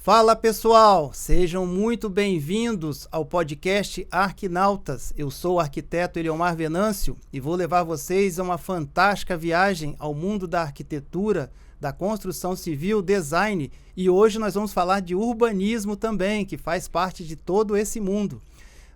Fala pessoal, sejam muito bem-vindos ao podcast Arquinautas. Eu sou o arquiteto Eliomar Venâncio e vou levar vocês a uma fantástica viagem ao mundo da arquitetura, da construção civil, design, e hoje nós vamos falar de urbanismo também, que faz parte de todo esse mundo.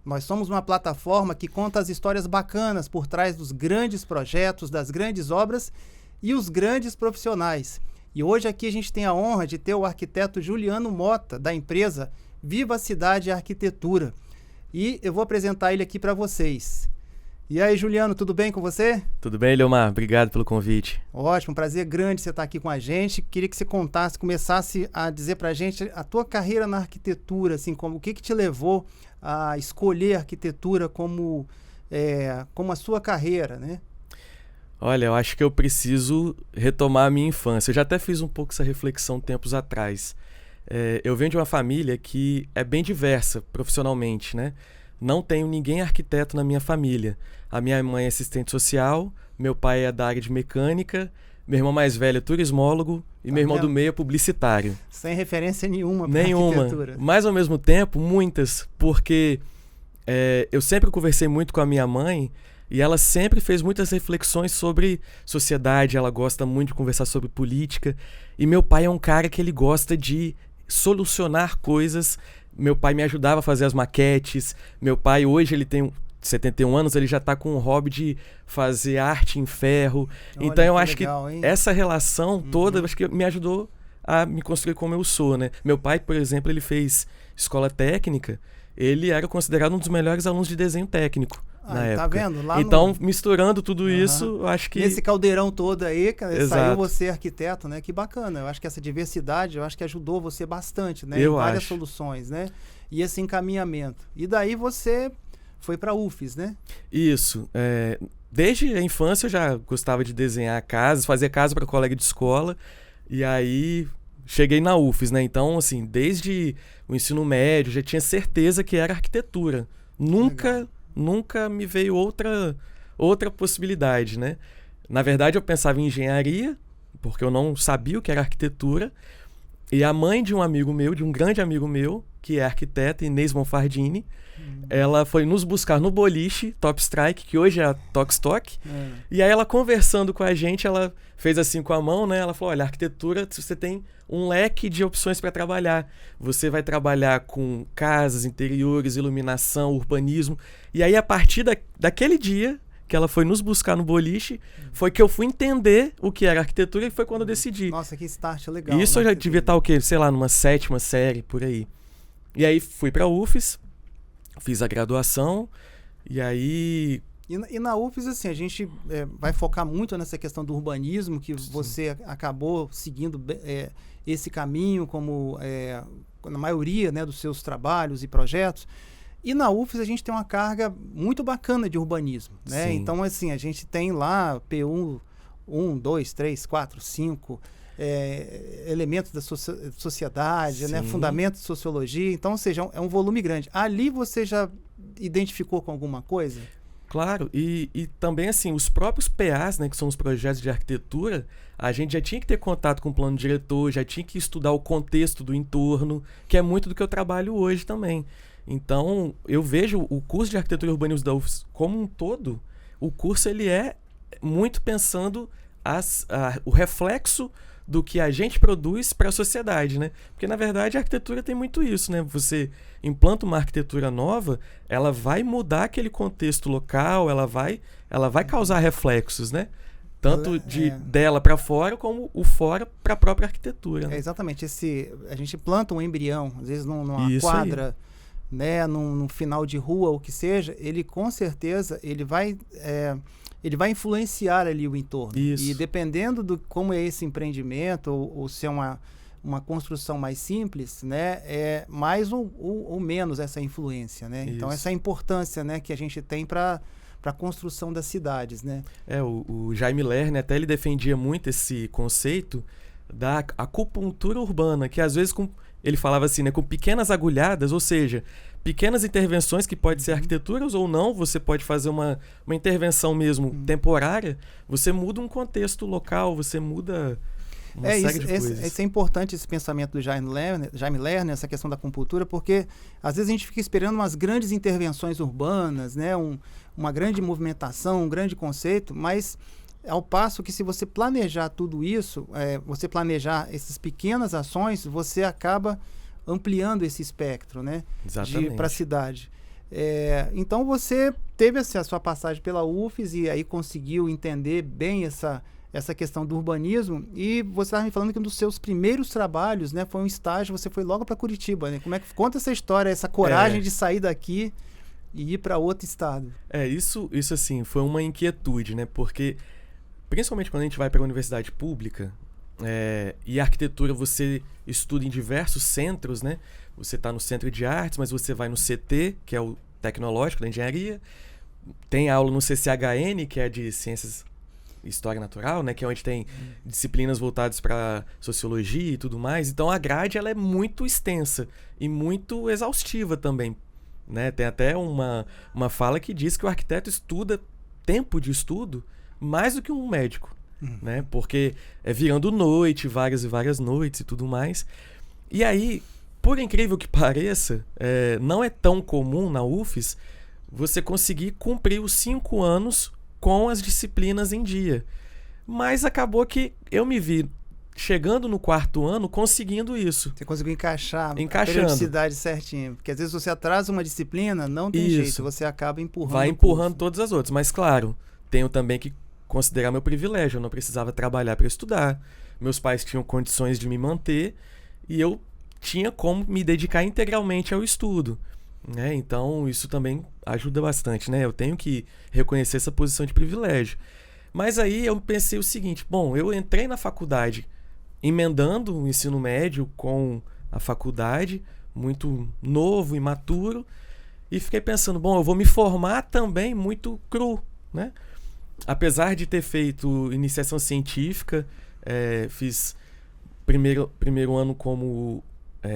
Nós somos uma plataforma que conta as histórias bacanas por trás dos grandes projetos, das grandes obras e os grandes profissionais. E hoje aqui a gente tem a honra de ter o arquiteto Juliano Mota, da empresa Viva Cidade Arquitetura. E eu vou apresentar ele aqui para vocês. E aí, Juliano, tudo bem com você? Tudo bem, Eliomar? Obrigado pelo convite. Ótimo, um prazer grande você estar aqui com a gente. Queria que você começasse a dizer para a gente a tua carreira na arquitetura, assim, como, o que te levou a escolher a arquitetura como a sua carreira, né? Olha, eu acho que eu preciso retomar a minha infância. Eu já até fiz um pouco essa reflexão tempos atrás. Eu venho de uma família que é bem diversa profissionalmente, né? Não tenho ninguém arquiteto na minha família. A minha mãe é assistente social, meu pai é da área de mecânica, meu irmão mais velho é turismólogo e meu irmão do meio é publicitário. Sem referência nenhuma para arquitetura. Mas ao mesmo tempo, muitas, porque eu sempre conversei muito com a minha mãe. E ela sempre fez muitas reflexões sobre sociedade, ela gosta muito de conversar sobre política. E meu pai é um cara que ele gosta de solucionar coisas. Meu pai me ajudava a fazer as maquetes. Meu pai, hoje, ele tem 71 anos, ele já está com o hobby de fazer arte em ferro. Olha, então eu que acho legal, que hein? essa relação toda, acho que me ajudou a me construir como eu sou, né? Meu pai, por exemplo, ele fez escola técnica. Ele era considerado um dos melhores alunos de desenho técnico. Na época. Tá vendo? Lá então, misturando tudo isso, eu acho que... Nesse caldeirão todo aí, Exato. Saiu você arquiteto, né? Que bacana. Eu acho que essa diversidade, eu acho que ajudou você bastante, né? Eu em várias acho. soluções, né? E esse encaminhamento. E daí você foi para a UFES, né? Isso. Desde a infância eu já gostava de desenhar casas, fazer casa para colega de escola. E aí cheguei na UFES, né? Então, assim, desde o ensino médio já tinha certeza que era arquitetura. Nunca me veio outra possibilidade, né? Na verdade, eu pensava em engenharia, porque eu não sabia o que era arquitetura. E a mãe de um amigo meu, de um grande amigo meu, que é arquiteta, Inês Monfardini, ela foi nos buscar no boliche, Top Strike, que hoje é a Tok Stock. E aí ela conversando com a gente, ela fez assim com a mão, né? Ela falou, olha, arquitetura, você tem um leque de opções para trabalhar. Você vai trabalhar com casas, interiores, iluminação, urbanismo. E aí, a partir daquele dia que ela foi nos buscar no boliche, foi que eu fui entender o que era arquitetura e foi quando eu decidi. Nossa, que start legal. Isso eu já devia estar, sei lá, numa 7ª série, por aí. E aí, fui para a UFES, fiz a graduação, e aí... E na UFES, assim, a gente vai focar muito nessa questão do urbanismo, que você acabou seguindo esse caminho como na maioria, né, dos seus trabalhos e projetos. E na UFES a gente tem uma carga muito bacana de urbanismo, né? Sim. Então, assim, a gente tem lá P1, 1, 2, 3, 4, 5... elementos da sociedade, né? Fundamentos de sociologia. Então, ou seja, é um volume grande. Ali você já identificou com alguma coisa? Claro, e também assim, os próprios PAs, né, que são os projetos de arquitetura, a gente já tinha que ter contato com o plano diretor, já tinha que estudar o contexto do entorno, que é muito do que eu trabalho hoje também. Então, eu vejo o curso de arquitetura e urbanismo da UFES como um todo, o curso ele é muito pensando o reflexo do que a gente produz para a sociedade, né? Porque, na verdade, a arquitetura tem muito isso, né? Você implanta uma arquitetura nova, ela vai mudar aquele contexto local, ela vai causar reflexos, né? Tanto dela para fora, como o fora para a própria arquitetura. Né? Exatamente. A gente planta um embrião, às vezes numa isso quadra, aí. Né? Num final de rua, ou o que seja, ele com certeza ele vai influenciar ali o entorno. Isso. E dependendo do como é esse empreendimento, ou se é uma construção mais simples, né, mais ou menos essa influência, né? Então, essa importância, né, que a gente tem para a construção das cidades, né? O Jaime Lerner, até ele defendia muito esse conceito da acupuntura urbana, que às vezes ele falava assim, né, com pequenas agulhadas, ou seja, pequenas intervenções que podem ser arquiteturas ou não, você pode fazer uma intervenção mesmo temporária, você muda um contexto local, você muda uma série de coisas. Isso é importante, esse pensamento do Jaime Lerner, essa questão da compultura, porque às vezes a gente fica esperando umas grandes intervenções urbanas, né? Uma grande movimentação, um grande conceito, mas ao passo que se você planejar tudo isso, você planejar essas pequenas ações, você acaba ampliando esse espectro, né? Para a cidade. Então você teve a sua passagem pela UFES e aí conseguiu entender bem essa questão do urbanismo, e você estava me falando que um dos seus primeiros trabalhos, né, foi um estágio, você foi logo para Curitiba, né? Como é que conta essa história, essa coragem de sair daqui e ir para outro estado? Isso assim, foi uma inquietude, né? Porque principalmente quando a gente vai para a universidade pública, e a arquitetura você estuda em diversos centros, né? Você está no Centro de Artes, mas você vai no CT, que é o Tecnológico da Engenharia, tem aula no CCHN, que é de Ciências História Natural, né, que é onde tem disciplinas voltadas para sociologia e tudo mais. Então a grade ela é muito extensa e muito exaustiva também, né? Tem até uma fala que diz que o arquiteto estuda tempo de estudo mais do que um médico, né? Porque é virando noite, várias e várias noites e tudo mais. E aí, por incrível que pareça, não é tão comum na UFES você conseguir cumprir os 5 anos com as disciplinas em dia. Mas acabou que eu me vi chegando no 4º ano conseguindo isso. Você conseguiu encaixando a periodicidade certinho. Porque às vezes você atrasa uma disciplina, não tem jeito, você acaba empurrando. Vai empurrando todas as outras. Mas claro, tenho também que considerar meu privilégio. Eu não precisava trabalhar para estudar. Meus pais tinham condições de me manter e eu tinha como me dedicar integralmente ao estudo. Então isso também ajuda bastante, né? Eu tenho que reconhecer essa posição de privilégio. Mas aí eu pensei o seguinte, bom, eu entrei na faculdade emendando o ensino médio com a faculdade, muito novo, imaturo, e fiquei pensando, bom, eu vou me formar também muito cru, né? Apesar de ter feito iniciação científica, fiz primeiro ano como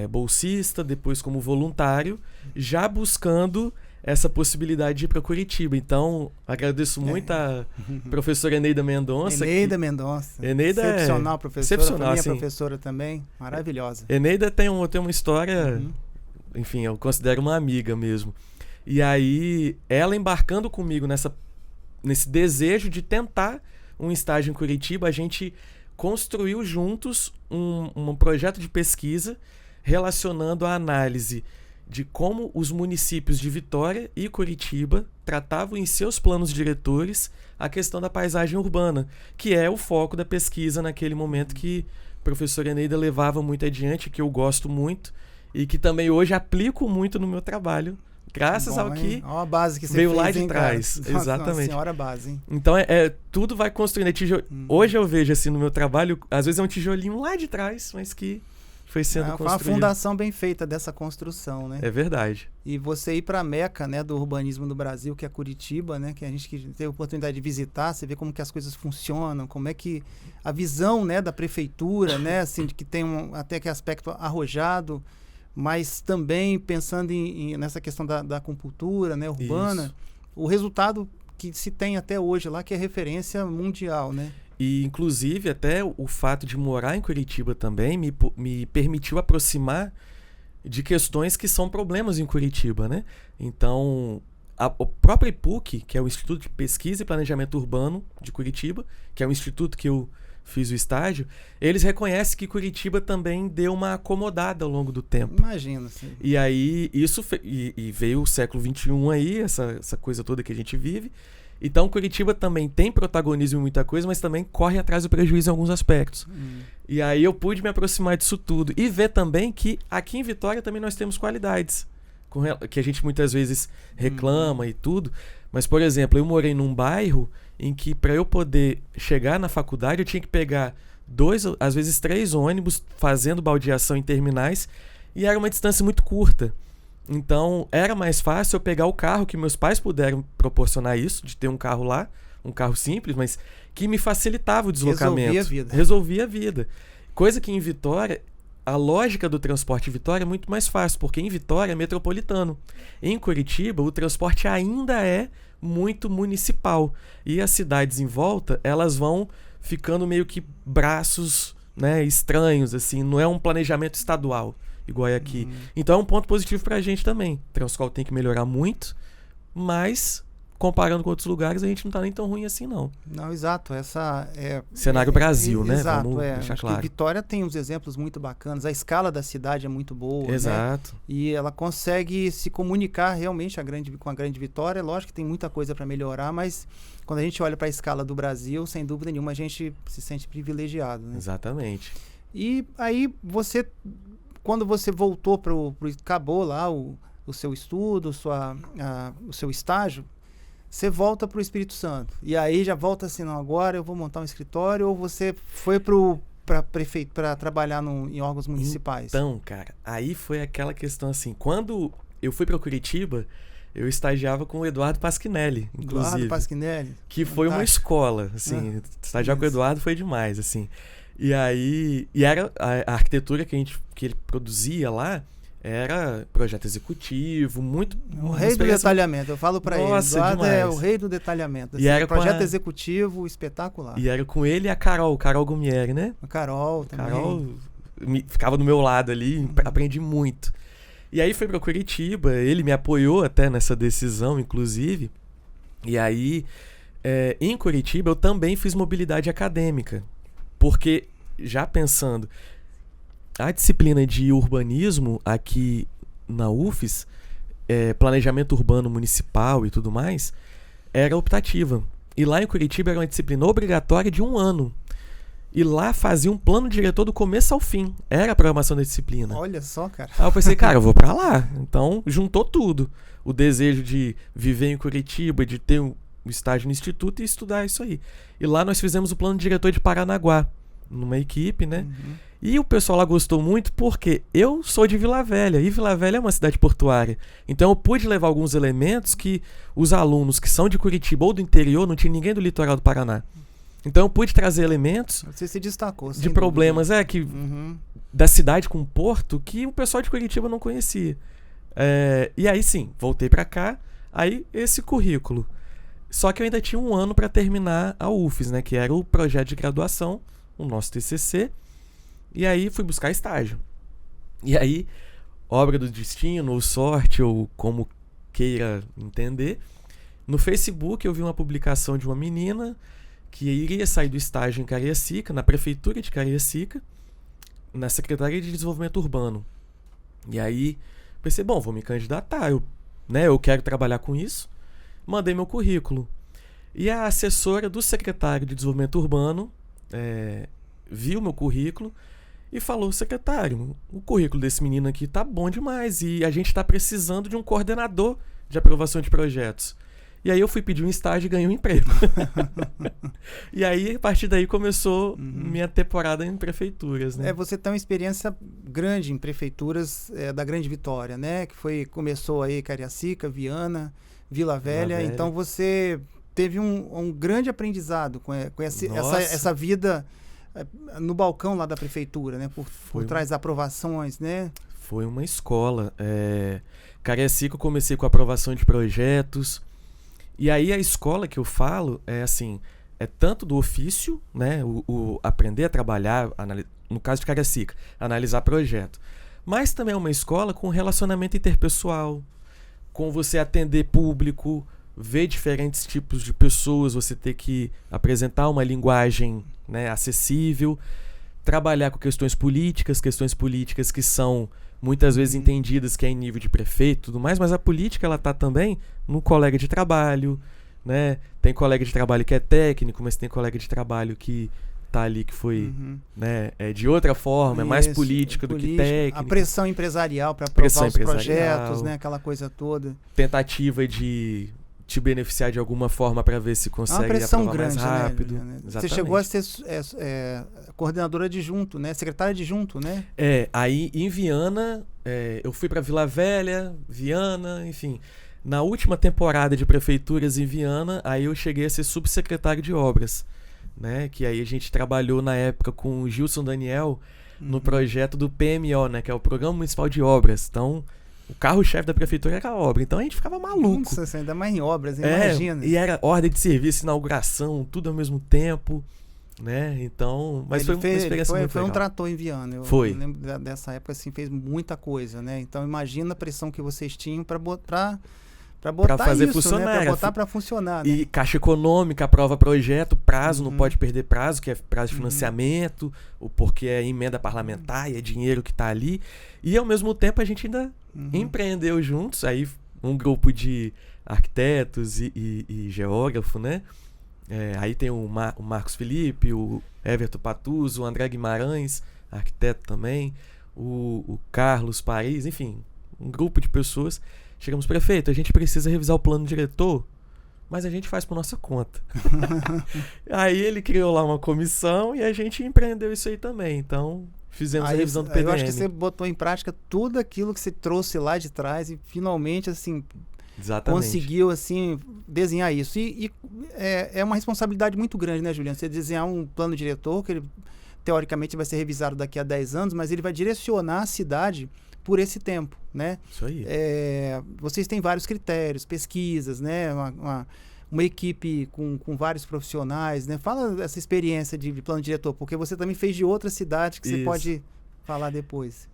bolsista, depois como voluntário, já buscando essa possibilidade de ir para Curitiba. Então, agradeço muito a professora Eneida Mendonça. Eneida excepcional professora, excepcional, minha professora também, maravilhosa. Eneida tem uma história, enfim, eu considero uma amiga mesmo. E aí, ela embarcando comigo nesse desejo de tentar um estágio em Curitiba, a gente construiu juntos um projeto de pesquisa relacionando a análise de como os municípios de Vitória e Curitiba tratavam em seus planos diretores a questão da paisagem urbana, que é o foco da pesquisa naquele momento que a professora Eneida levava muito adiante, que eu gosto muito e que também hoje aplico muito no meu trabalho, graças ao que a base que você veio fez, lá de trás. Cara? Exatamente. Uma senhora base, hein? Então, tudo vai construindo. Hoje eu vejo assim no meu trabalho, às vezes é um tijolinho lá de trás, mas que foi sendo construído. Foi uma fundação bem feita dessa construção, né? É verdade. E você ir para a meca, né, do urbanismo do Brasil, que é Curitiba, né, que a gente teve a oportunidade de visitar, você vê como que as coisas funcionam, como é que a visão, né, da prefeitura, né, assim, que tem até que aspecto arrojado, mas também pensando nessa questão da compultura, né, urbana, isso. O resultado que se tem até hoje lá, que é referência mundial, né? E, inclusive, até o fato de morar em Curitiba também me permitiu aproximar de questões que são problemas em Curitiba, né? Então, o próprio IPUC, que é o Instituto de Pesquisa e Planejamento Urbano de Curitiba, que é o instituto que eu fiz o estágio, eles reconhecem que Curitiba também deu uma acomodada ao longo do tempo. Imagina, sim. E aí, e veio o século XXI aí, essa coisa toda que a gente vive. Então, Curitiba também tem protagonismo em muita coisa, mas também corre atrás do prejuízo em alguns aspectos. E aí eu pude me aproximar disso tudo e ver também que aqui em Vitória também nós temos qualidades, que a gente muitas vezes reclama e tudo. Mas, por exemplo, eu morei num bairro em que para eu poder chegar na faculdade eu tinha que pegar 2, às vezes 3 ônibus fazendo baldeação em terminais e era uma distância muito curta. Então, era mais fácil eu pegar o carro, que meus pais puderam proporcionar isso, de ter um carro lá, um carro simples, mas que me facilitava o deslocamento. Resolvia a vida. Coisa que em Vitória, a lógica do transporte em Vitória é muito mais fácil, porque em Vitória é metropolitano. Em Curitiba, o transporte ainda é muito municipal. E as cidades em volta, elas vão ficando meio que braços né, estranhos, assim, não é um planejamento estadual, igual é aqui. Então é um ponto positivo pra gente também. Transcol tem que melhorar muito, mas comparando com outros lugares, a gente não tá nem tão ruim assim, não. Não, exato. Essa cenário Brasil, né? Exato, Vamos deixar acho claro. que Vitória tem uns exemplos muito bacanas. A escala da cidade é muito boa, Exato. né? E ela consegue se comunicar realmente com a grande Vitória. Lógico que tem muita coisa para melhorar, mas quando a gente olha para a escala do Brasil, sem dúvida nenhuma, a gente se sente privilegiado, né? Exatamente. E aí quando você voltou acabou lá o seu estudo, o seu estágio, você volta para o Espírito Santo. E aí já volta assim, não, agora eu vou montar um escritório, ou você foi para trabalhar em órgãos municipais? Então, cara, aí foi aquela questão assim, quando eu fui para Curitiba, eu estagiava com o Eduardo Pasquinelli, inclusive. Eduardo Pasquinelli. Que foi uma escola, assim, estagiar com o Eduardo foi demais, assim. E aí, era a arquitetura que ele produzia lá, era projeto executivo, muito... O rei do detalhamento, eu falo pra ele. Eduardo demais. é o rei do detalhamento. Assim, E era projeto executivo espetacular. E era com ele e a Carol Gumieri, né? A Carol também. Carol ficava do meu lado ali, aprendi muito. E aí foi pra Curitiba, ele me apoiou até nessa decisão, inclusive. E aí, em Curitiba, eu também fiz mobilidade acadêmica. Porque, já pensando... A disciplina de urbanismo aqui na UFES, planejamento urbano municipal e tudo mais, era optativa. E lá em Curitiba era uma disciplina obrigatória de 1 ano. E lá fazia um plano diretor do começo ao fim. Era a programação da disciplina. Olha só, cara. Aí eu pensei, cara, eu vou pra lá. Então, juntou tudo. O desejo de viver em Curitiba, de ter um estágio no instituto e estudar isso aí. E lá nós fizemos o plano diretor de Paranaguá, numa equipe, né? E o pessoal lá gostou muito porque eu sou de Vila Velha, e Vila Velha é uma cidade portuária. Então eu pude levar alguns elementos que os alunos que são de Curitiba ou do interior, não tinha ninguém do litoral do Paraná. Então eu pude trazer elementos Você se destacou, de problemas da cidade com o porto que o pessoal de Curitiba não conhecia. E aí sim, voltei pra cá, aí esse currículo. Só que eu ainda tinha 1 ano para terminar a UFES, né, que era o projeto de graduação, o nosso TCC. E aí fui buscar estágio. E aí, obra do destino, ou sorte, ou como queira entender, no Facebook eu vi uma publicação de uma menina que iria sair do estágio em Cariacica, na prefeitura de Cariacica, na Secretaria de Desenvolvimento Urbano. E aí pensei, bom, vou me candidatar, eu quero trabalhar com isso. Mandei meu currículo. E a assessora do secretário de Desenvolvimento Urbano viu meu currículo e falou, secretário, o currículo desse menino aqui tá bom demais e a gente tá precisando de um coordenador de aprovação de projetos. E aí eu fui pedir um estágio e ganhei um emprego. E aí, a partir daí, começou minha temporada em prefeituras, né? Você tem uma experiência grande em prefeituras da Grande Vitória, né? Que começou aí Cariacica, Viana, Vila Velha. Então você teve um grande aprendizado com essa vida no balcão lá da prefeitura, né? Por trás das aprovações, né? Foi uma escola. Cariacica eu comecei com a aprovação de projetos. E aí a escola que eu falo é tanto do ofício, né? O aprender a trabalhar, no caso de Cariacica, analisar projeto. Mas também é uma escola com relacionamento interpessoal, com você atender público, ver diferentes tipos de pessoas, você ter que apresentar uma linguagem, né, acessível, trabalhar com questões políticas que são muitas vezes entendidas que é em nível de prefeito e tudo mais, mas a política ela tá também no colega de trabalho, né? Tem colega de trabalho que é técnico, mas tem colega de trabalho que tá ali que foi né, de outra forma, é mais política do que técnica. A pressão empresarial para aprovar os projetos, né? Aquela coisa toda. Tentativa de te beneficiar de alguma forma para ver se consegue aprovar mais rápido. Né? Você chegou a ser coordenadora adjunto, né? Secretária adjunto, né? Aí em Viana, eu fui para Vila Velha, Viana, enfim. Na última temporada de prefeituras em Viana, aí eu cheguei a ser subsecretário de obras, né? Que aí a gente trabalhou na época com o Gilson Daniel no projeto do PMO, né? Que é o Programa Municipal de Obras. Então, o carro-chefe da prefeitura era a obra. Então a gente ficava maluco. Nossa, ainda mais em obras, imagina. E era ordem de serviço, inauguração, tudo ao mesmo tempo. né? Então, mas Ele foi uma experiência muito foi legal. um trator em Viana. Eu Foi. lembro dessa época, assim, fez muita coisa, né? Então, imagina a pressão que vocês tinham para botar fazer isso, funcionar, né? Para botar para funcionar, né? E caixa econômica, aprova projeto, prazo, não pode perder prazo, que é prazo de financiamento, porque é emenda parlamentar e é dinheiro que está ali. E ao mesmo tempo a gente ainda empreendeu juntos, aí um grupo de arquitetos e geógrafo, né? Aí tem o Marcos Felipe, o Everton Patuso, o André Guimarães, arquiteto também, o Carlos Paris, enfim, um grupo de pessoas. Chegamos, prefeito, a gente precisa revisar o plano diretor, mas a gente faz por nossa conta. Aí ele criou lá uma comissão e a gente empreendeu isso aí também. Então, fizemos a revisão do PDM. Eu acho que você botou em prática tudo aquilo que você trouxe lá de trás e finalmente, assim, exatamente, conseguiu, assim, desenhar isso. E é uma responsabilidade muito grande, né, Juliano? Você desenhar um plano diretor que ele, teoricamente, vai ser revisado daqui a 10 anos, mas ele vai direcionar a cidade por esse tempo, né? Isso aí. Vocês têm vários critérios, pesquisas, né? Uma equipe com vários profissionais, né? Fala essa experiência de plano diretor, porque você também fez de outra cidade que você pode falar depois.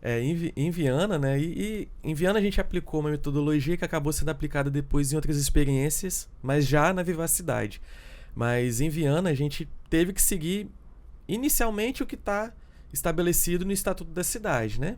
Em Viana, né? E em Viana a gente aplicou uma metodologia que acabou sendo aplicada depois em outras experiências, mas já na Vivacidade. Mas em Viana a gente teve que seguir inicialmente o que está estabelecido no Estatuto da Cidade, né?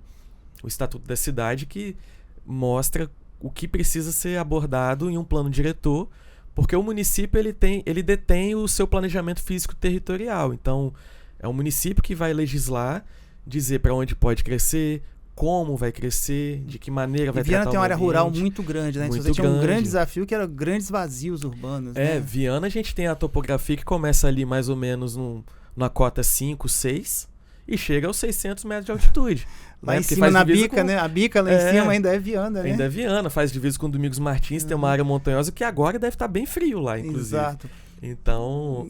O Estatuto da Cidade que mostra o que precisa ser abordado em um plano diretor, porque o município ele detém o seu planejamento físico territorial. Então, é o município que vai legislar, dizer para onde pode crescer, como vai crescer, de que maneira vai tratar o Viana tem uma área ambiente. rural muito grande, né? Muito Você tinha um grande. grande desafio que era grandes vazios urbanos, né? Viana a gente tem a topografia que começa ali mais ou menos numa cota 5, 6 e chega aos 600 metros de altitude. Lá né? em Porque cima, faz na divisa bica, né? A bica lá em cima ainda é Viana, né? Ainda é Viana, faz divisa com Domingos Martins, tem uma área montanhosa que agora deve estar bem frio lá, inclusive. Exato. Então,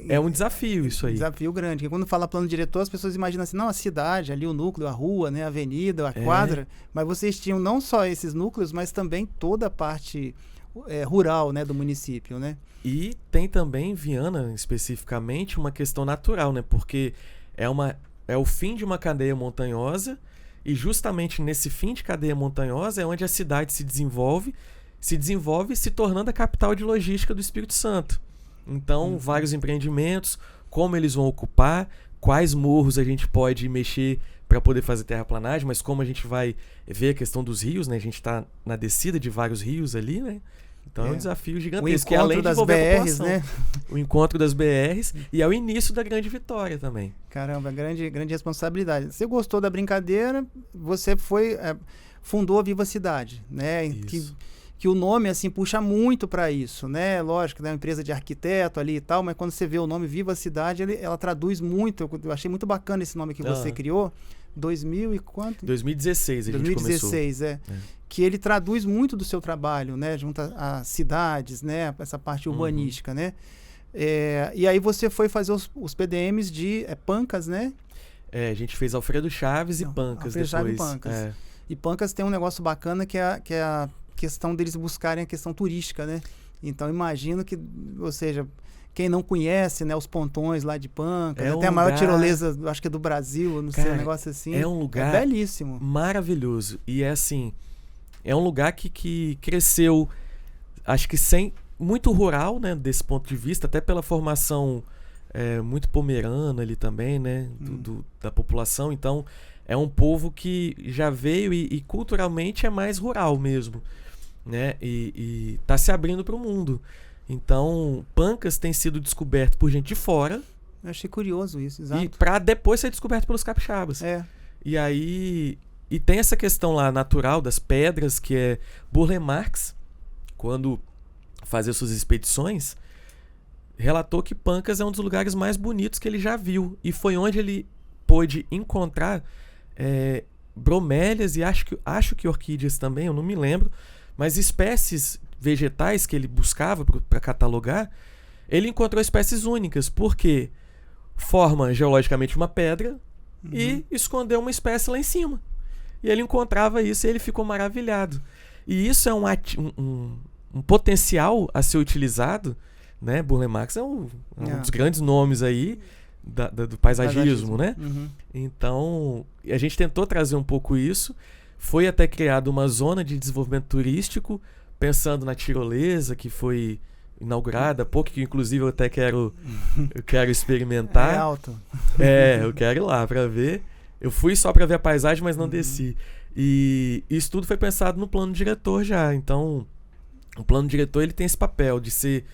é um desafio isso aí. Desafio grande. Porque quando fala plano diretor, as pessoas imaginam assim, não, a cidade, ali o núcleo, a rua, né, a avenida, a quadra. Mas vocês tinham não só esses núcleos, mas também toda a parte rural, né, do município, né? E tem também, em Viana, especificamente, uma questão natural, né? Porque é o fim de uma cadeia montanhosa e justamente nesse fim de cadeia montanhosa é onde a cidade se desenvolve se tornando a capital de logística do Espírito Santo. Então, vários empreendimentos, como eles vão ocupar, quais morros a gente pode mexer para poder fazer terraplanagem, mas como a gente vai ver a questão dos rios, né? A gente está na descida de vários rios ali, né? Então é um desafio gigantesco. O encontro além de das envolver a BRs, população, né? O encontro das BRs e é o início da grande vitória também. Caramba, grande responsabilidade. Você gostou da brincadeira, você fundou a Viva Cidade, né? Que o nome, assim, puxa muito para isso, né? Lógico, né? Uma empresa de arquiteto ali e tal, mas quando você vê o nome Viva Cidade, ela traduz muito. Eu achei muito bacana esse nome que você criou. 2000 e quanto? 2016 a gente 2016, começou. Que ele traduz muito do seu trabalho, né? Junto às cidades, né? Essa parte urbanística, né? E aí você foi fazer os PDMs de Pancas, né? A gente fez Alfredo Chaves e Pancas depois. Chaves e Pancas. E Pancas tem um negócio bacana que é a questão deles buscarem a questão turística, né? Então imagino que, ou seja, quem não conhece, né, os pontões lá de Pancas, tem a maior tirolesa, acho que é do Brasil, não sei, um negócio assim. É um lugar belíssimo, maravilhoso. E é um lugar que cresceu, acho que muito rural, né, desse ponto de vista, até pela formação muito pomerana ali também, né, da população. Então é um povo que já veio e culturalmente é mais rural mesmo, né? E tá se abrindo para o mundo. Então, Pancas tem sido descoberto por gente de fora. Eu achei curioso isso, exato. E para depois ser descoberto pelos capixabas. E aí tem essa questão lá natural das pedras, que é Burle Marx, quando fazia suas expedições, relatou que Pancas é um dos lugares mais bonitos que ele já viu. E foi onde ele pôde encontrar bromélias e acho que orquídeas também, eu não me lembro, mas espécies vegetais que ele buscava para catalogar, ele encontrou espécies únicas, porque forma geologicamente uma pedra e escondeu uma espécie lá em cima. E ele encontrava isso e ele ficou maravilhado. E isso é um potencial a ser utilizado, né? Burle Marx é um dos grandes nomes aí do paisagismo, né? Uhum. Então, a gente tentou trazer um pouco isso. Foi até criada uma zona de desenvolvimento turístico, pensando na tirolesa, que foi inaugurada há pouco, que inclusive eu até quero experimentar. É alto. Eu quero ir lá para ver. Eu fui só para ver a paisagem, mas não desci. E isso tudo foi pensado no plano diretor já. Então, o plano diretor ele tem esse papel de ser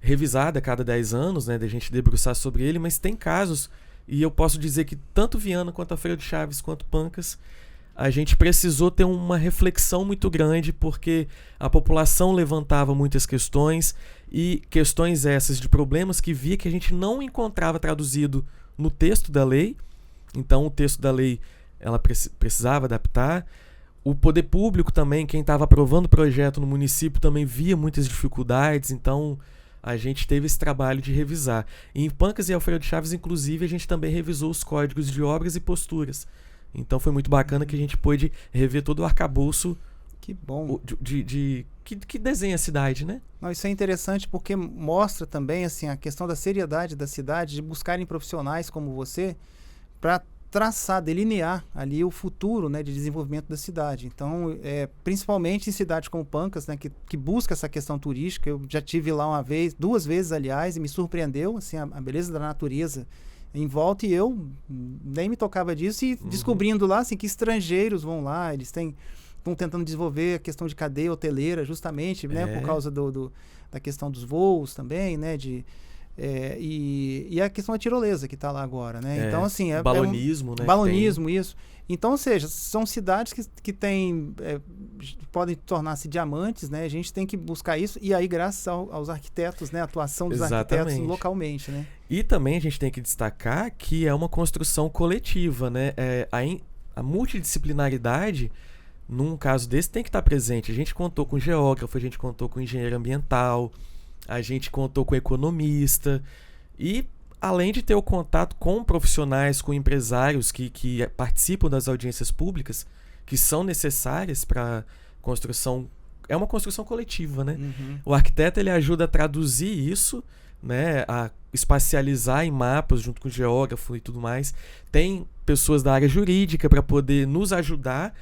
revisado a cada 10 anos, né, da gente debruçar sobre ele, mas tem casos, e eu posso dizer que tanto Viana quanto a Feira de Chaves quanto Pancas, a gente precisou ter uma reflexão muito grande, porque a população levantava muitas questões, e questões essas de problemas que via que a gente não encontrava traduzido no texto da lei. Então o texto da lei ela precisava adaptar. O poder público também, quem estava aprovando o projeto no município, também via muitas dificuldades, então a gente teve esse trabalho de revisar. E em Pancas e Alfredo Chaves, inclusive, a gente também revisou os códigos de obras e posturas. Então foi muito bacana que a gente pôde rever todo o arcabouço. Que bom. Que desenha a cidade, né? Não, isso é interessante porque mostra também assim, a questão da seriedade da cidade, de buscarem profissionais como você para traçar, delinear ali o futuro, né, de desenvolvimento da cidade. Então, principalmente em cidades como Pancas, né, que busca essa questão turística. Eu já tive lá uma vez, 2 vezes, aliás, e me surpreendeu assim, a beleza da natureza em volta, e eu nem me tocava disso, e descobrindo lá assim, que estrangeiros vão lá, eles estão tentando desenvolver a questão de cadeia hoteleira, justamente, né, por causa da questão dos voos também, né, e a questão da tirolesa que está lá agora, né? Então, assim... balonismo, né? Balonismo, isso. Então, ou seja, são cidades que têm... podem tornar-se diamantes, né? A gente tem que buscar isso, e aí graças aos arquitetos, né? A atuação dos arquitetos localmente, né? E também a gente tem que destacar que é uma construção coletiva, né? A multidisciplinaridade, num caso desse, tem que estar presente. A gente contou com geógrafo, a gente contou com engenheiro ambiental, a gente contou com economista, e além de ter o contato com profissionais, com empresários que participam das audiências públicas, que são necessárias para construção, é uma construção coletiva, né? O arquiteto ele ajuda a traduzir isso, né, a espacializar em mapas junto com o geógrafo e tudo mais. Tem pessoas da área jurídica para poder nos ajudar,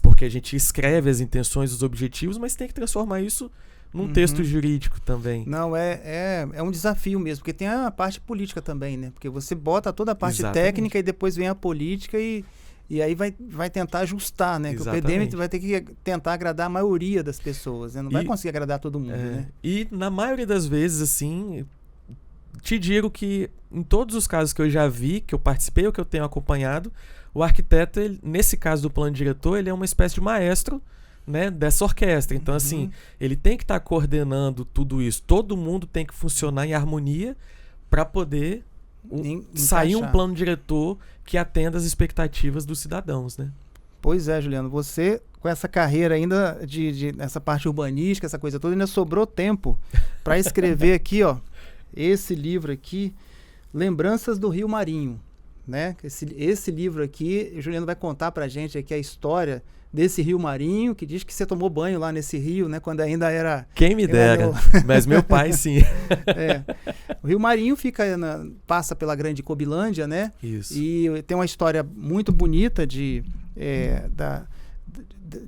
porque a gente escreve as intenções, os objetivos, mas tem que transformar isso num texto jurídico também. Não, é um desafio mesmo, porque tem a parte política também, né? Porque você bota toda a parte técnica e depois vem a política e aí vai tentar ajustar, né? Que o PDM vai ter que tentar agradar a maioria das pessoas, né? Não vai conseguir agradar todo mundo, né? E na maioria das vezes, assim, te digo que em todos os casos que eu já vi, que eu participei ou que eu tenho acompanhado, o arquiteto, nesse caso do plano diretor, ele é uma espécie de maestro, né, dessa orquestra. Então, assim, ele tem que estar coordenando tudo isso. Todo mundo tem que funcionar em harmonia para poder sair um plano diretor que atenda às expectativas dos cidadãos, né? Pois é, Juliano. Você, com essa carreira ainda essa parte urbanística, essa coisa toda, ainda sobrou tempo para escrever aqui, ó, esse livro aqui, Lembranças do Rio Marinho, né? Esse livro aqui, o Juliano vai contar pra gente aqui a história desse Rio Marinho, que diz que você tomou banho lá nesse rio, né? Quando ainda era... Quem me dera, mas meu pai sim. O Rio Marinho passa pela Grande Cobilândia, né? Isso. E tem uma história muito bonita de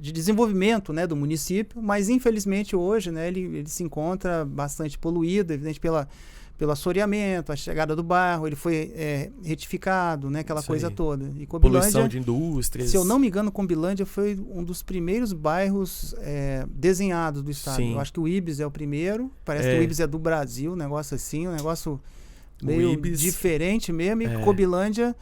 desenvolvimento, né, do município, mas infelizmente hoje, né, ele se encontra bastante poluído, evidente pelo assoreamento, a chegada do barro, ele foi retificado, né, aquela coisa toda. E Cobilândia, poluição de indústrias. Se eu não me engano, Cobilândia foi um dos primeiros bairros desenhados do estado. Sim. Eu acho que o Ibis é o primeiro, parece que o Ibis é do Brasil, um negócio assim, um negócio meio diferente mesmo, e Cobilândia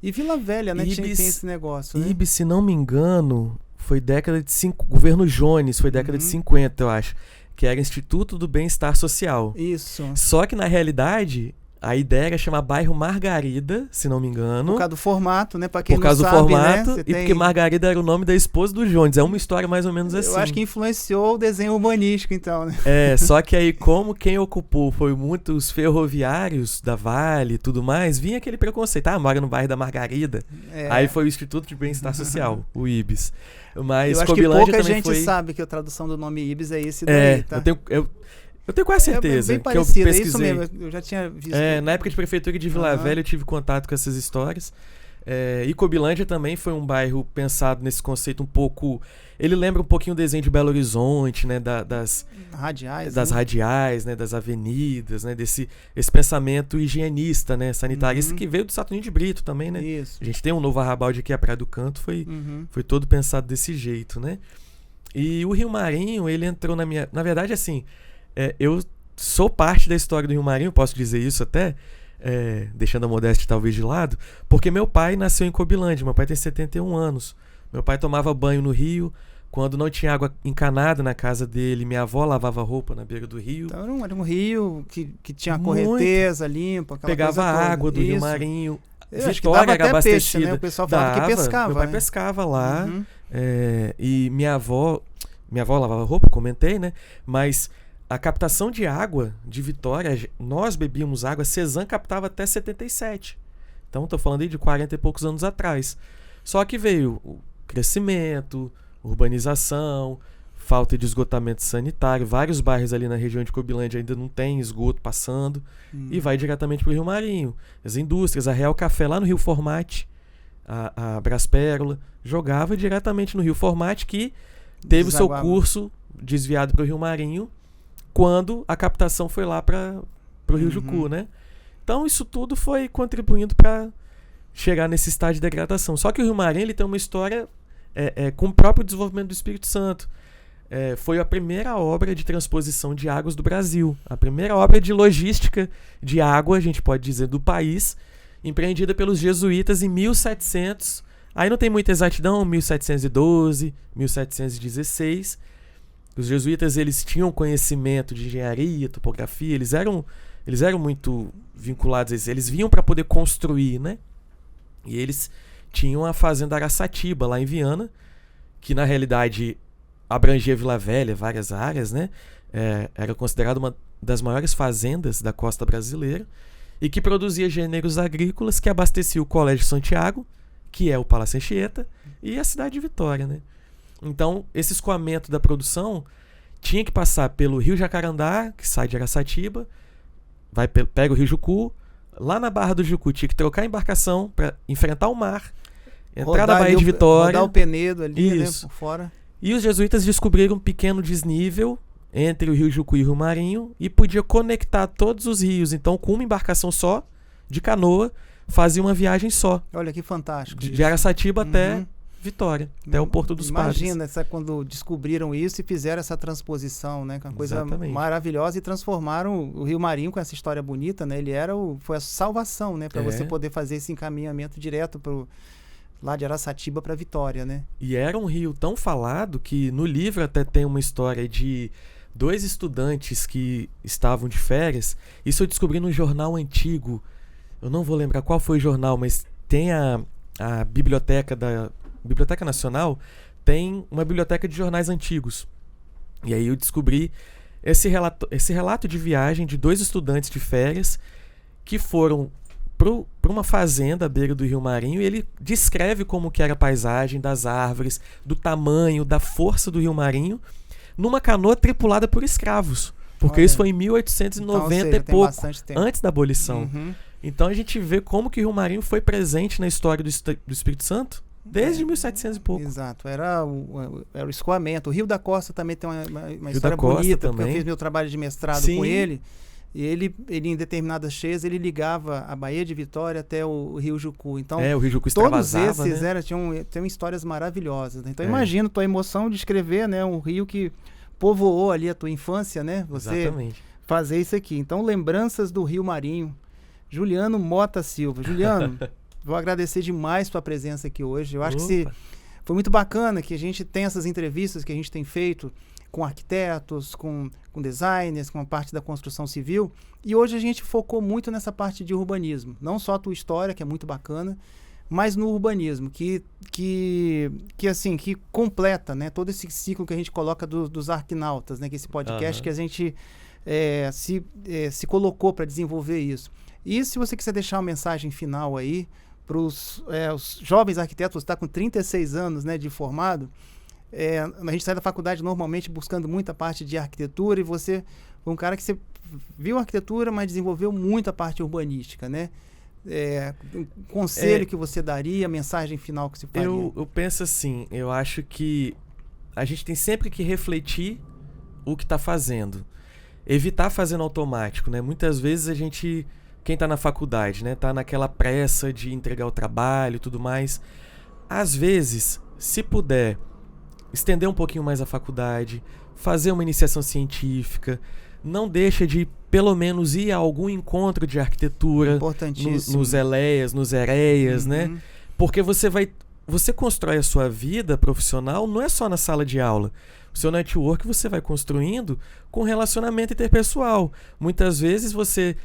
e Vila Velha, né, tem esse negócio. Né? Ibis, se não me engano, foi década de governo Jones, foi década de 50, eu acho. Que era Instituto do Bem-Estar Social. Isso. Só que, na realidade, a ideia era chamar bairro Margarida, se não me engano. Por causa do formato, né? Pra quem não sabe, Por causa do formato, né? Porque Margarida era o nome da esposa do Jones. É uma história mais ou menos assim. Eu acho que influenciou o desenho urbanístico, então, né? Só que aí, como quem ocupou foi muitos ferroviários da Vale e tudo mais, vinha aquele preconceito. Mora no bairro da Margarida. Aí foi o Instituto de Bem-Estar Social, o IBS. Mas eu acho que pouca gente sabe que a tradução do nome Ibis é esse daí, tá? Eu tenho quase certeza bem que eu parecido, pesquisei. É isso mesmo, eu já tinha visto. Na época de prefeitura de Vila Velha eu tive contato com essas histórias. E Cobilândia também foi um bairro pensado nesse conceito um pouco... Ele lembra um pouquinho o desenho de Belo Horizonte, né? Das radiais, das né? radiais, né? Das avenidas, né? Esse pensamento higienista, né? Sanitarista, que veio do Saturnino de Brito também, né? Isso. A gente tem um novo Arrabalde aqui, a Praia do Canto, foi todo pensado desse jeito, né? E o Rio Marinho, ele entrou na minha... Na verdade, assim, eu sou parte da história do Rio Marinho, posso dizer isso até... deixando a modéstia talvez de lado, porque meu pai nasceu em Cobilândia, meu pai tem 71 anos. Meu pai tomava banho no rio, quando não tinha água encanada na casa dele, minha avó lavava roupa na beira do rio. Então era um rio que tinha correnteza limpa, aquela pegava coisa toda. água do Rio Marinho. Acho que dava era até abastecida. peixe, né? O pessoal falava que pescava. Meu pai né? pescava lá. E minha avó lavava roupa, comentei, né? Mas a captação de água de Vitória, nós bebíamos água, Cezanne captava até 77. Então, estou falando aí de 40 e poucos anos atrás. Só que veio o crescimento, urbanização, falta de esgotamento sanitário. Vários bairros ali na região de Cobilândia ainda não tem esgoto passando. E vai diretamente para o Rio Marinho. As indústrias, a Real Café lá no Rio Formate, a Braspérola, jogava diretamente no Rio Formate, que teve o seu curso desviado para o Rio Marinho, quando a captação foi lá para o Rio Jucu, né? Então isso tudo foi contribuindo para chegar nesse estágio de degradação. Só que o Rio Marinho ele tem uma história com o próprio desenvolvimento do Espírito Santo. Foi a primeira obra de transposição de águas do Brasil. A primeira obra de logística de água, a gente pode dizer, do país, empreendida pelos jesuítas em 1700. Aí não tem muita exatidão, 1712, 1716. Os jesuítas eles tinham conhecimento de engenharia, topografia, eles eram muito vinculados, eles vinham para poder construir, né? E eles tinham a fazenda Araçatiba, lá em Viana, que na realidade abrangia Vila Velha, várias áreas, né? Era considerada uma das maiores fazendas da costa brasileira e que produzia gêneros agrícolas que abastecia o Colégio Santiago, que é o Palácio Anchieta, e a cidade de Vitória, né? Então, esse escoamento da produção tinha que passar pelo Rio Jacarandá, que sai de Araçatiba, pega o Rio Jucu, lá na Barra do Jucu tinha que trocar a embarcação para enfrentar o mar, entrar na Baía de Vitória. Rodar o Penedo ali, né, por fora. E os jesuítas descobriram um pequeno desnível entre o Rio Jucu e o Rio Marinho e podia conectar todos os rios. Então, com uma embarcação só, de canoa, fazia uma viagem só. Olha que fantástico. De Araçatiba até Vitória, até o Porto dos Padres. Imagina quando descobriram isso e fizeram essa transposição, né? Que é uma coisa maravilhosa, e transformaram o Rio Marinho com essa história bonita, né? Ele foi a salvação, né? Para você poder fazer esse encaminhamento direto lá de Araçatiba para Vitória, né? E era um rio tão falado que no livro até tem uma história de 2 estudantes que estavam de férias. Isso eu descobri num jornal antigo. Eu não vou lembrar qual foi o jornal, mas tem a biblioteca da Biblioteca Nacional, tem uma biblioteca de jornais antigos. E aí eu descobri esse relato de viagem de 2 estudantes de férias que foram para uma fazenda à beira do Rio Marinho, e ele descreve como que era a paisagem das árvores, do tamanho, da força do Rio Marinho, numa canoa tripulada por escravos. Porque isso foi em 1890 e pouco, antes da abolição. Então a gente vê como que o Rio Marinho foi presente na história do Espírito Santo desde 1700 e pouco. Exato, era o escoamento. O Rio da Costa também tem uma história bonita, porque eu fiz meu trabalho de mestrado com ele. E ele em determinadas cheias, ele ligava a Baía de Vitória até o Rio Jucu. Então, o Rio Jucu extravasava, todos esses, né? tinham histórias maravilhosas. Né? Então, imagina tua emoção de escrever, né, um rio que povoou ali a tua infância, né? Você fazer isso aqui. Então, lembranças do Rio Marinho. Juliano Mota Silva. Juliano, vou agradecer demais tua presença aqui hoje. Eu acho que foi muito bacana que a gente tem essas entrevistas que a gente tem feito com arquitetos, com designers, com a parte da construção civil. E hoje a gente focou muito nessa parte de urbanismo. Não só a tua história, que é muito bacana, mas no urbanismo, que completa, né, todo esse ciclo que a gente coloca dos Arquinautas, né, que esse podcast que a gente se colocou para desenvolver isso. E se você quiser deixar uma mensagem final aí para os jovens arquitetos, você está com 36 anos, né, de formado, a gente sai da faculdade normalmente buscando muita parte de arquitetura, e você foi um cara que você viu arquitetura, mas desenvolveu muito a parte urbanística, né? Um conselho que você daria, a mensagem final que você faria? Eu penso assim, eu acho que a gente tem sempre que refletir o que está fazendo. Evitar fazendo automático, né? Muitas vezes quem está na faculdade, né? Tá naquela pressa de entregar o trabalho e tudo mais. Às vezes, se puder estender um pouquinho mais a faculdade, fazer uma iniciação científica, não deixa de, pelo menos, ir a algum encontro de arquitetura, nos ELEAs, nos EREAs, né? Porque você constrói a sua vida profissional não é só na sala de aula. O seu network você vai construindo com relacionamento interpessoal. Muitas vezes você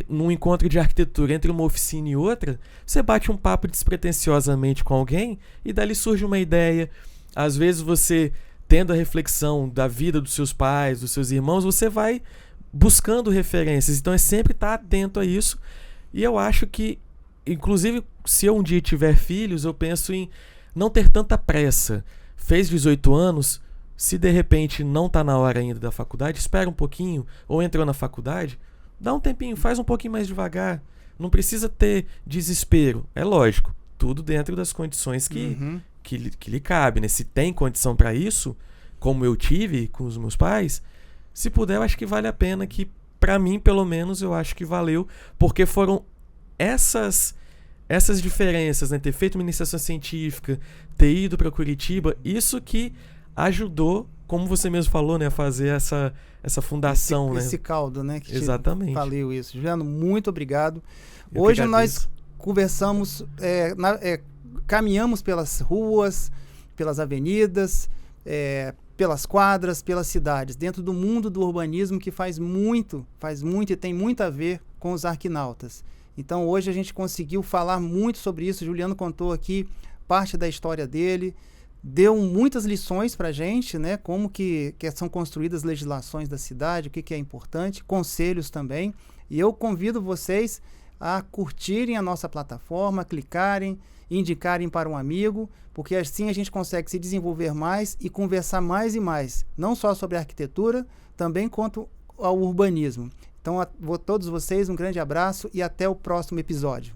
num encontro de arquitetura, entre uma oficina e outra, você bate um papo despretensiosamente com alguém e dali surge uma ideia. Às vezes você, tendo a reflexão da vida dos seus pais, dos seus irmãos, você vai buscando referências. Então é sempre estar atento a isso. E eu acho que, inclusive, se eu um dia tiver filhos, eu penso em não ter tanta pressa. Fez 18 anos, se de repente não está na hora ainda da faculdade, espera um pouquinho, ou entrou na faculdade, dá um tempinho, faz um pouquinho mais devagar. Não precisa ter desespero. É lógico, tudo dentro das condições que lhe cabe, né? Se tem condição para isso, como eu tive com os meus pais, se puder, eu acho que vale a pena, que para mim, pelo menos, eu acho que valeu, porque foram essas diferenças, né? Ter feito uma iniciação científica, ter ido para Curitiba, isso que ajudou, como você mesmo falou, né, a fazer essa fundação, esse caldo, né? Que exatamente. Valeu isso. Juliano, muito obrigado. Hoje nós conversamos, caminhamos pelas ruas, pelas avenidas, pelas quadras, pelas cidades, dentro do mundo do urbanismo que faz muito e tem muito a ver com os arquinautas. Então hoje a gente conseguiu falar muito sobre isso. O Juliano contou aqui parte da história dele, deu muitas lições para a gente, né? Como que são construídas as legislações da cidade, o que é importante, conselhos também. E eu convido vocês a curtirem a nossa plataforma, clicarem, indicarem para um amigo, porque assim a gente consegue se desenvolver mais e conversar mais e mais, não só sobre a arquitetura, também quanto ao urbanismo. Então, a todos vocês um grande abraço e até o próximo episódio.